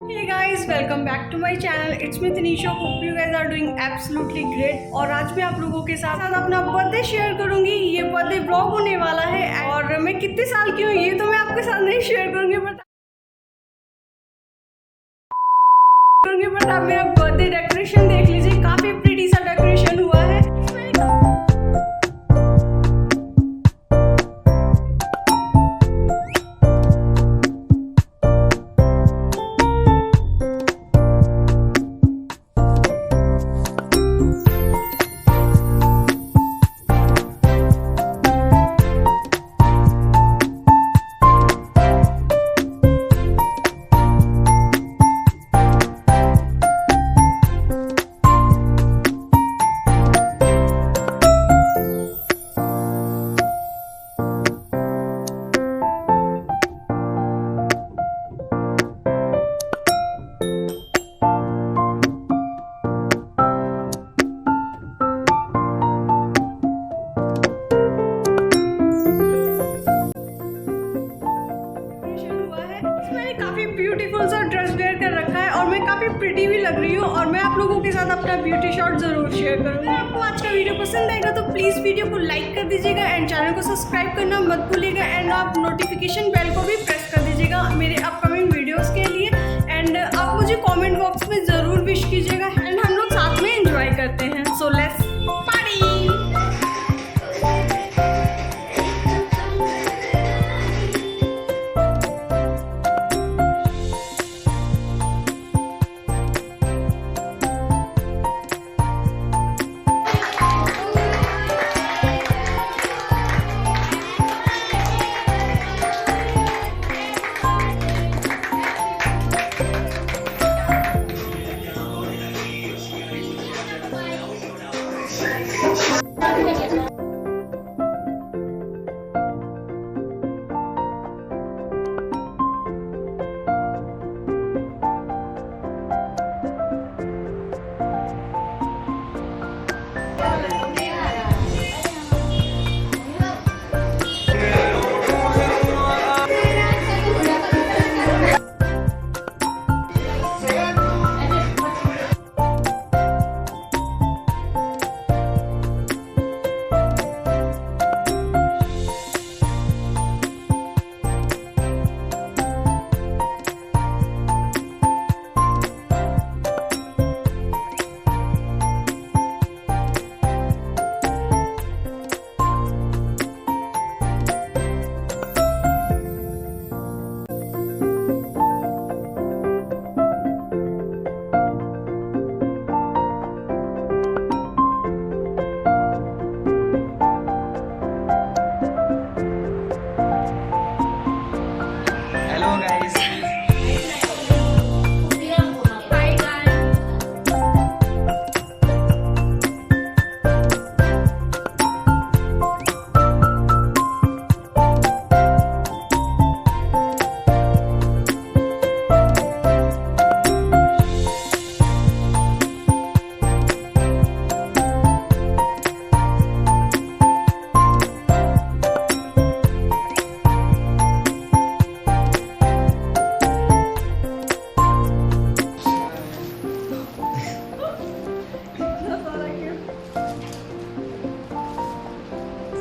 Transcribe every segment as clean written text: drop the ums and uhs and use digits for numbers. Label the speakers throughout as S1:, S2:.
S1: Hey guys, welcome back to my channel. It's me Tanisha. Hope you guys are doing absolutely great. और आज मैं आप लोगों के साथ अपना बर्थडे शेयर करूंगी। ये बर्थडे व्लॉग होने वाला है और मैं कितने साल की हूँ ये तो मैं आपके साथ नहीं शेयर करूंगी, बट आप मेरा बर्थडे डेकोरेशन देख लीजिए, काफी प्रीटी सा डेकोरेशन हुआ है। काफी ब्यूटीफुल सा ड्रेस वेयर कर रखा है और मैं काफी प्रिटी भी लग रही हूँ और मैं आप लोगों के साथ अपना ब्यूटी शॉट जरूर शेयर करूँगी। अगर आपको आज का वीडियो पसंद आएगा तो प्लीज वीडियो को लाइक कर दीजिएगा एंड चैनल को सब्सक्राइब करना मत भूलिएगा एंड आप नोटिफिकेशन बेल को भी प्रेस कर दीजिएगा मेरे अपकमिंग वीडियोस के लिए। एंड आप मुझे कॉमेंट बॉक्स में जरूर विश कीजिएगा एंड हम लोग साथ में एंजॉय करते हैं। So let's party.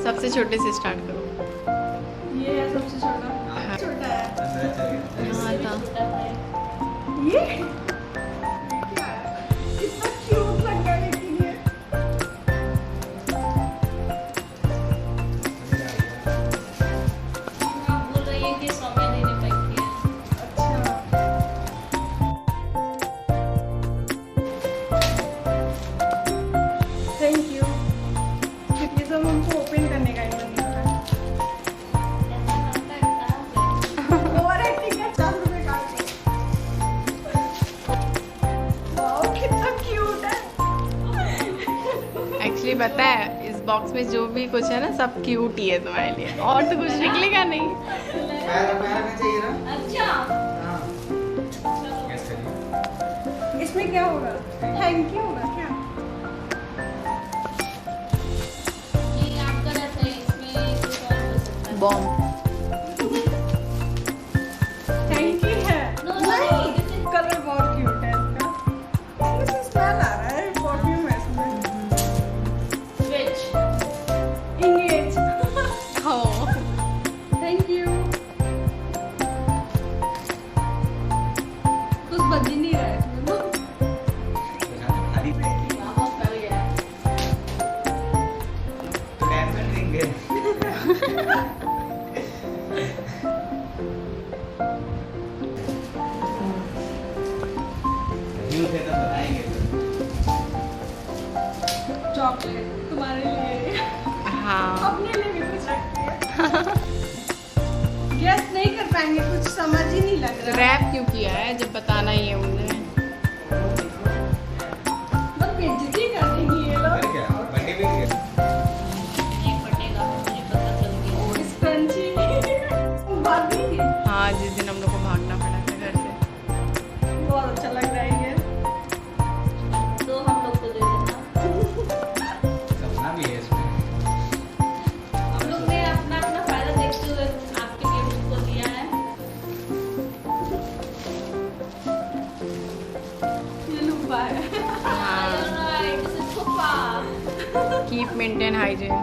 S2: सबसे छोटे से स्टार्ट करो।
S1: ये है सबसे छोटा।
S2: हाँ।
S1: छोटा है।
S2: हाँ था।
S1: ये क्या है? कितना क्यूट लग रहा है लेकिन ये।
S3: आप बोल रही है कि 100 में देने पैक किया।
S1: अच्छा। Thank you. ये सब हमको ओपन करने का ही मन कर रहा है। और एक्टिंग का 50 रुपए काट दो। वाओ कितना क्यूट है।
S2: एक्चुअली पता है इस बॉक्स में जो भी कुछ है ना सब क्यूट ही है तुम्हारे लिए, और तो कुछ निकलेगा नहीं।
S3: अच्छा।
S1: इसमें क्या होगा? थैंक यू होगा क्या?
S3: ये आपका रहता है, इसमें कुछ और हो सकता है।
S2: बॉम्ब।
S1: थैंक यू है।
S3: No, no,
S1: कलर बज ही नहीं रहा है इसमें तो। चॉकलेट तुम्हारे लिए,
S2: हाँ
S1: अपने लिए भी कुछ रखते हैं। गेस नहीं कर पाएंगे, कुछ समझ ही नहीं लग रहा।
S2: रैप क्यों किया है जब बताना ही है उन्हें?
S1: बस बेइज्जती कर देंगे ये लोग।
S3: नहीं फटेगा, मुझे पता चल गया।
S1: स्पंजी बात नहीं थी।
S2: हाँ, जिस दिन हम लोग को भागना पड़ा था घर से।
S1: बहुत अच्छा लग रहा है ये।
S3: तो हम लोग को दे देना। हम लोग ने अपना अपना फायदा देखते हुए आपके गिफ्ट को दिया है।
S1: ये लुप्पा है।
S3: Alright, this is Pupa.
S2: Keep maintain hygiene.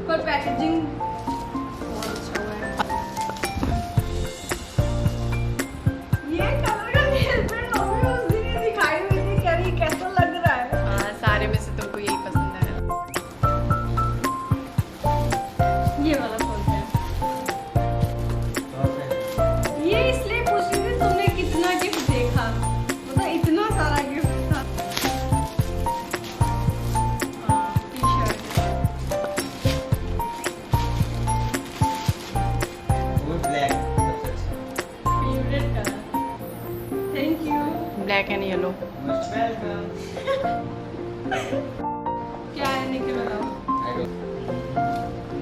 S1: पर पैकेजिंग बहुत अच्छा हुआ है। ये कलर का नेल पेंट हमें उस दिन ही दिखाई हुई थी, कह रही कैसा लग रहा है।
S2: हाँ, सारे में से तुमको यही पसंद है।
S1: ये वाला खोलते हैं। ये इसलिए पूछ रही थी तुमने कितना गिफ्ट देखा, मतलब इतना सारा गिफ्ट था। T-shirt favourite colour. Thank you.
S2: Black and yellow.
S1: क्या है निकल बताओ।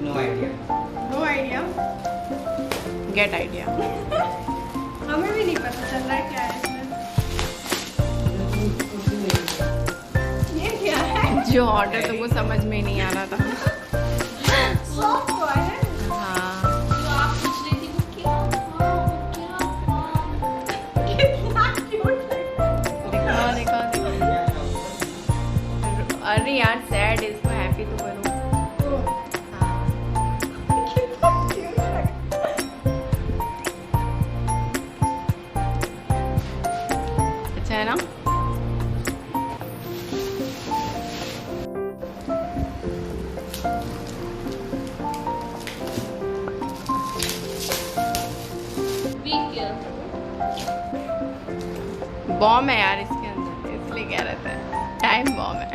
S1: No idea.
S2: Get idea.
S1: हमें भी नहीं पता चल रहा है क्या है इसमें। ये क्या है?
S2: जो ऑर्डर तुमको समझ में नहीं आ रहा था।
S1: सॉफ्ट टॉय है।
S2: हाँ,
S3: जो आप पूछ रही थी वो क्या था?
S1: कितना क्यूट है।
S2: दिखाओ। अरे यार, सैड इसको हैप्पी तो करो। हाँ,
S1: कितना क्यूट है।
S2: अच्छा है ना?
S3: Be careful.
S2: बॉम्ब है यार इसके अंदर, इसलिए कह रहे थे टाइम बॉम्ब है।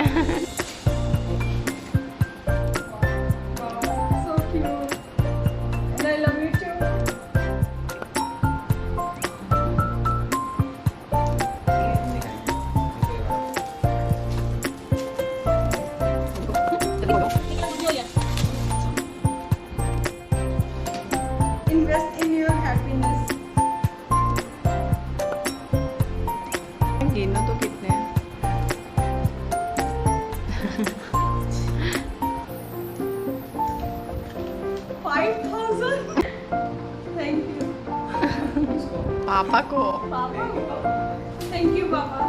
S1: So cute. And I love you too. Invest in your happiness.
S2: गिनो तो कितने हैं?
S1: 5,000. Thank you.
S2: पापा को।
S1: पापा. Thank you, पापा.